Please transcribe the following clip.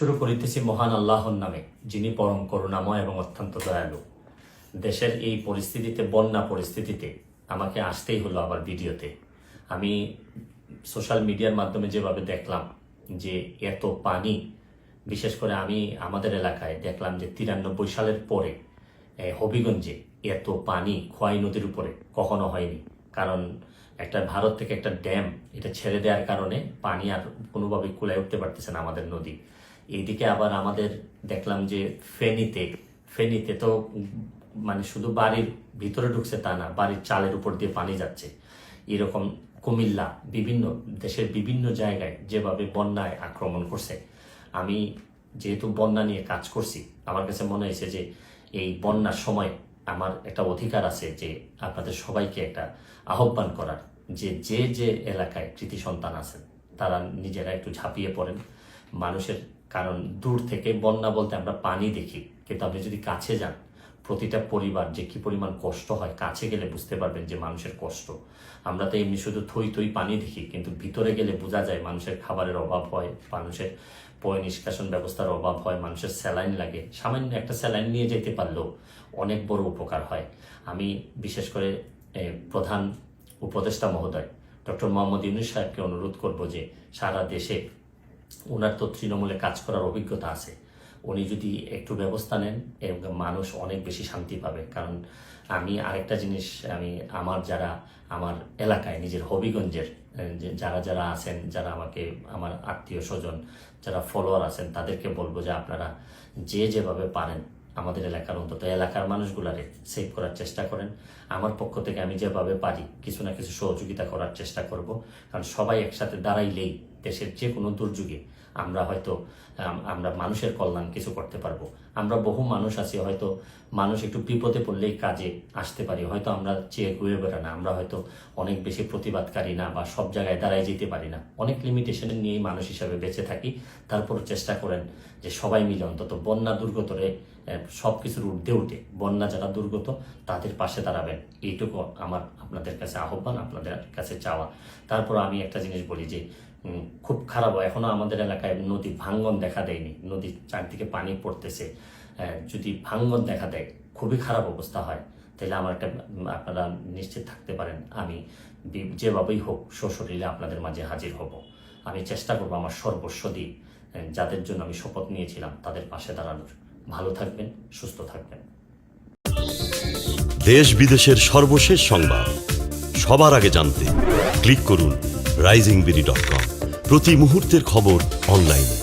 শুরু করিতেছি মহান আল্লাহর নামে, যিনি পরম করুণাময় এবং অত্যন্ত দয়ালু। দেশের এই পরিস্থিতিতে, বন্যা পরিস্থিতিতে আমাকে আসতেই হলো আবার ভিডিওতে। আমি সোশ্যাল মিডিয়ার মাধ্যমে যেভাবে দেখলাম যে এত পানি, বিশেষ করে আমি আমাদের এলাকায় দেখলাম যে 93 সালের পরে হবিগঞ্জে এত পানি খোয়াই নদীর উপরে কখনো হয়নি। কারণ একটা ভারত থেকে একটা ড্যাম এটা ছেড়ে দেওয়ার কারণে পানি আর কোনোভাবেই কুলায় উঠতে পারতেছে না আমাদের নদী। এইদিকে আবার আমাদের দেখলাম যে ফেনীতে তো মানে শুধু বাড়ির ভিতরে ঢুকছে তা না, বাড়ির চালের উপর দিয়ে পানি যাচ্ছে। এরকম কুমিল্লা, বিভিন্ন দেশের বিভিন্ন জায়গায় যেভাবে বন্যায় আক্রমণ করছে। আমি যেহেতু বন্যা নিয়ে কাজ করছি, আমার কাছে মনে হয়েছে যে এই বন্যার সময় আমার একটা অধিকার আছে যে আপনাদের সবাইকে একটা আহ্বান করার, যে যে এলাকায় কৃতি সন্তান আছেন তারা নিজেরা একটু ঝাঁপিয়ে পড়েন মানুষের। কারণ দূর থেকে বন্যা বলতে আমরা পানি দেখি, কিন্তু আপনি যদি কাছে যান, প্রতিটা পরিবার যে কি পরিমাণ কষ্ট হয়, কাছে গেলে বুঝতে পারবেন যে মানুষের কষ্ট। আমরা তো এমনি শুধু থই পানি দেখি, কিন্তু ভিতরে গেলে বোঝা যায় মানুষের খাবারের অভাব হয়, মানুষের পয় নিষ্কাশন ব্যবস্থার অভাব হয়, মানুষের স্যালাইন লাগে। সামান্য একটা স্যালাইন নিয়ে যেতে পারলেও অনেক বড় উপকার হয়। আমি বিশেষ করে প্রধান উপদেষ্টা মহোদয় ডক্টর মোহাম্মদ ইউনূস সাহেবকে অনুরোধ করব যে সারা দেশে ওনার তো তৃণমূলে কাজ করার অভিজ্ঞতা আছে, উনি যদি একটু ব্যবস্থা নেন মানুষ অনেক বেশি শান্তি পাবে। কারণ আমি আরেকটা জিনিস, আমি আমার এলাকায় নিজের হবিগঞ্জের যারা আছেন, যারা আমাকে আমার আত্মীয় স্বজন যারা ফলোয়ার আছেন, তাদেরকে বলবো যে আপনারা যেভাবে পারেন আমাদের এলাকার, অন্তত এলাকার মানুষগুলারে সেভ করার চেষ্টা করেন। আমার পক্ষ থেকে আমি যেভাবে পারি কিছু না কিছু সহযোগিতা করার চেষ্টা করব। কারণ সবাই একসাথে দাঁড়াইলেই দেশের যে কোনো দুর্যোগে আমরা মানুষের কল্যাণ কিছু করতে পারবো। আমরা বহু মানুষ আছি, হয়তো মানুষ একটু বিপদে পড়লেই কাজে আসতে পারি, হয়তো আমরা চেয়ে ঘুরে বেড়া না, আমরা হয়তো অনেক বেশি প্রতিবাদকারী না, বা সব জায়গায় দাঁড়ায় যেতে পারি না, অনেক লিমিটেশনের নিয়েই মানুষ হিসাবে বেঁচে থাকি। তারপর চেষ্টা করেন যে সবাই মিলে অন্তত বন্যা দুর্গতরে সব কিছুর ঊর্ধ্বে উঠে বন্যা যারা দুর্গত তাদের পাশে দাঁড়াবেন, এইটুকু আমার আপনাদের কাছে আহ্বান, আপনাদের কাছে চাওয়া। তারপর আমি একটা জিনিস বলি যে খুব খারাপ, এখনো আমাদের এলাকায় নদী ভাঙ্গন দেখা দেয়নি, নদীর চারদিকে পানি পড়তেছে। যদি ভাঙ্গন দেখা দেয়, খুবই খারাপ অবস্থা হয়, তাহলে আমার আপনারা নিশ্চিত থাকতে পারেন আমি যেভাবেই হোক সশরীরে আপনাদের মাঝে হাজির হব। আমি চেষ্টা করবো আমার সর্বস্ব দিয়ে যাদের জন্য আমি শপথ নিয়েছিলাম তাদের পাশে দাঁড়ানোর। ভালো থাকবেন, সুস্থ থাকবেন। দেশ বিদেশের সর্বশেষ সংবাদ সবার আগে জানতে ক্লিক করুন risingbeauty.com। প্রতি মুহূর্তের খবর অনলাইনে।